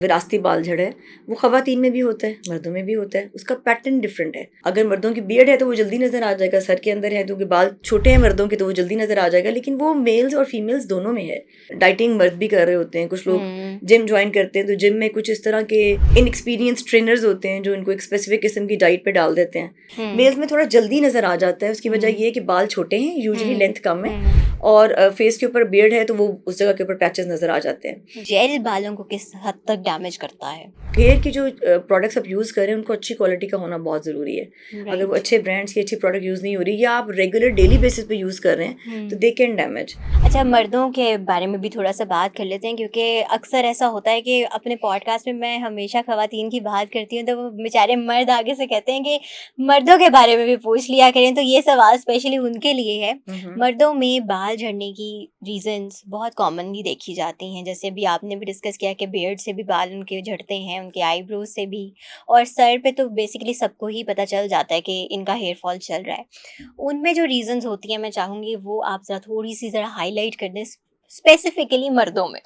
विरासती बाल झड़ है वो ख़वातीन में भी होता है, मर्दों में भी होता है। उसका पैटर्न डिफरेंट है। अगर मर्दों की बियर्ड है तो वो जल्दी नज़र आ जाएगा, सर के अंदर है तो बाल छोटे हैं मर्दों के तो वो जल्दी नज़र आ जाएगा, लेकिन वो मेल्स और फीमेल्स दोनों में है। डाइटिंग मर्द भी कर रहे होते हैं, कुछ लोग जिम ज्वाइन करते हैं तो जिम में कुछ इस तरह के इनएक्सपीरियंस ट्रेनर्स होते हैं जो इनको एक स्पेसिफिक किस्म की डाइट पे डाल देते हैं। मेल्स में थोड़ा जल्दी नज़र आ जाता है। उसकी वजह ये है कि बाल छोटे हैं, यूजुअली लेंथ कम है, और फेस के ऊपर बियर्ड है तो वो उस जगह के ऊपर पैचेस नज़र आ जाते हैं। जेल बालों को किस हद तक डैमेज करता है? हेयर की जो प्रोडक्ट्स आप यूज़ करें उनको अच्छी क्वालिटी का होना बहुत ज़रूरी है। अगर वो अच्छे ब्रांड्स की अच्छी प्रोडक्ट यूज़ नहीं हो रही या आप रेगुलर डेली बेसिस पे यूज़ कर रहे हैं तो दे कैन डैमेज। अच्छा, मर्दों के बारे में भी थोड़ा सा बात कर लेते हैं, क्योंकि अक्सर ऐसा होता है कि अपने पॉडकास्ट में मैं हमेशा ख़वातीन की बात करती हूँ तो वो बेचारे मर्द आगे से कहते हैं कि मर्दों के बारे में भी पूछ लिया करें, तो ये सवाल स्पेशली उनके लिए है। मर्दों में बाल झड़ने की रीजंस बहुत कॉमनली देखी जाती हैं, जैसे अभी आपने भी डिस्कस किया कि बियर्ड से भी बाल उनके झड़ते हैं, उनके आईब्रोज से भी, और सर पे तो बेसिकली सबको ही पता चल जाता है कि इनका हेयर फॉल चल रहा है। उनमें जो रीजंस होती हैं मैं चाहूँगी वो आप ज़रा हाईलाइट कर दें, स्पेसिफिकली मर्दों में।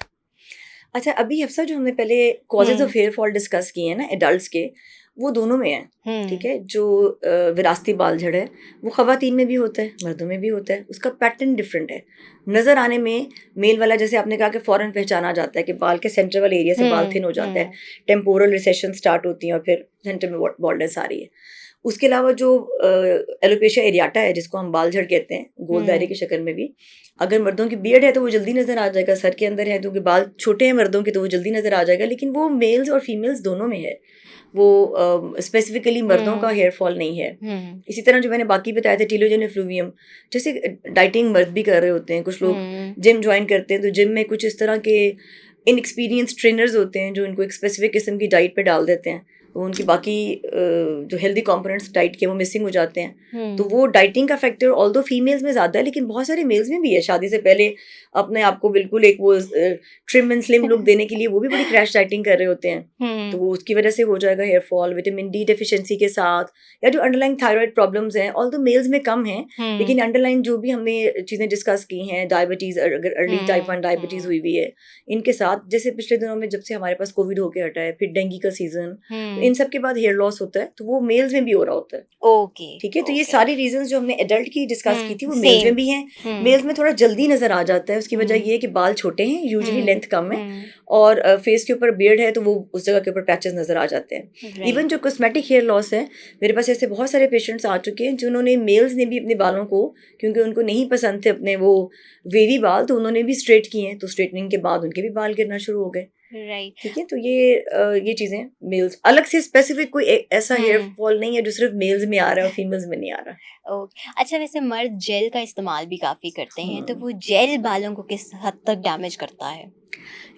अच्छा, अभी हफ्सा जो हमने पहले causes of hair fall discuss किए हैं ना एडल्ट्स के, वो दोनों में है। ठीक है, जो विरासती बाल झड़ है वो ख़वातीन में भी होता है, मर्दों में भी होता है। उसका पैटर्न डिफरेंट है। नज़र आने में मेल वाला, जैसे आपने कहा कि फ़ौरन पहचाना जाता है कि बाल के सेंटर वाले एरिया से बाल थिन हो जाता है, टेम्पोरल रिसेशन स्टार्ट होती है और फिर सेंटर में बॉल्डनेस आ रही है। उसके अलावा जो एलोपेशिया एरियाटा है जिसको हम बाल झड़ कहते हैं, गोल दायरे की शक्ल में भी, अगर मर्दों की बियर्ड है तो वो जल्दी नज़र आ जाएगा, सर के अंदर है तो बाल छोटे हैं मर्दों के तो वो जल्दी नज़र आ जाएगा, लेकिन वो मेल्स और फीमेल्स दोनों में है। वो स्पेसिफिकली मर्दों का हेयर फॉल नहीं है। इसी तरह जो मैंने बाकी बताया था टीलोजन एफ्लूवियम, जैसे डाइटिंग मर्द भी कर रहे होते हैं, कुछ लोग जिम ज्वाइन करते हैं तो जिम में कुछ इस तरह के इनएक्सपीरियंस ट्रेनर्स होते हैं जो इनको एक स्पेसिफिक किस्म की डाइट पे डाल देते हैं, तो उनकी बाकी जो हेल्दी कंपोनेंट्स डाइट के वो मिसिंग हो जाते हैं। तो वो डाइटिंग का फैक्टर ऑल्दो फीमेल्स में ज़्यादा है, लेकिन बहुत सारे मेल्स में भी है। शादी से पहले अपने आप को बिल्कुल एक वो ट्रिम एंड स्लिम लुक देने के लिए वो भी बड़ी क्रैश डाइटिंग कर रहे होते हैं, तो वो उसकी वजह से हो जाएगा hair fall. Vitamin D deficiency के साथ, या जो अंडरलाइन थायराइड प्रॉब्लम्स हैं, ऑल्दो मेल्स में कम हैं, लेकिन अंडरलाइन जो भी हमने चीज़ें डिस्कस की हैं, डायबिटीज़, अगर अर्ली टाइप 1 डायबिटीज़ हुई हुई है, इनके साथ, जैसे पिछले दिनों में जब से हमारे पास कोविड होके हटा है, फिर डेंगू का सीजन, तो इन सब के बाद हेयर लॉस होता है, तो वो मेल्स में भी हो रहा होता है। ओके, ठीक है, तो ये सारी रीजंस जो हमने एडल्ट की डिस्कस की थी वो मेल्स में भी हैं। मेल्स में थोड़ा जल्दी नजर आ जाता है। उसकी वजह ये है कि बाल छोटे हैं, यूजुअली लेंथ कम है, और फेस के ऊपर बियर्ड है तो वो उस जगह के ऊपर पैचेस नजर आ जाते हैं। इवन जो कॉस्मेटिक हेयर लॉस है, मेरे पास ऐसे बहुत सारे पेशेंट्स आ चुके हैं जिन्होंने, मेल्स ने भी अपने बालों को, क्योंकि उनको नहीं पसंद थे अपने वो वेवी बाल, तो उन्होंने भी स्ट्रेट किए हैं, तो स्ट्रेटनिंग के बाद उनके भी बाल गिरना शुरू हो गए। राइट। ठीक है, तो ये चीजें मेल्स, अलग से स्पेसिफिक कोई ऐसा हेयर फॉल नहीं है जो सिर्फ मेल्स में आ रहा है और फीमेल्स में नहीं आ रहा। ओके, अच्छा, वैसे मर्द जेल का इस्तेमाल भी काफ़ी करते हैं, तो वो जेल बालों को किस हद तक डैमेज करता है?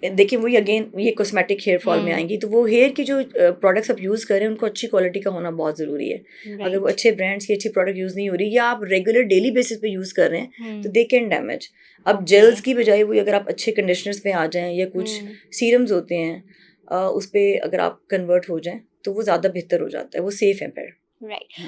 देखिए, वही अगेन ये कॉस्मेटिक हेयर फॉल में आएंगी, तो वो हेयर की जो प्रोडक्ट्स आप यूज़ करें उनको अच्छी क्वालिटी का होना बहुत ज़रूरी है। अगर वो अच्छे ब्रांड्स की अच्छी प्रोडक्ट यूज़ नहीं हो रही या आप रेगुलर डेली बेसिस पे यूज़ कर रहे हैं तो दे कैन डैमेज। अब जेल्स की बजाय वो अगर आप अच्छे कंडीशनर्स पे आ जाएं या कुछ सीरम्स होते हैं उस पर अगर आप कन्वर्ट हो जाएं तो वो ज़्यादा बेहतर हो जाता है, वो सेफ़ है फिर। राइट।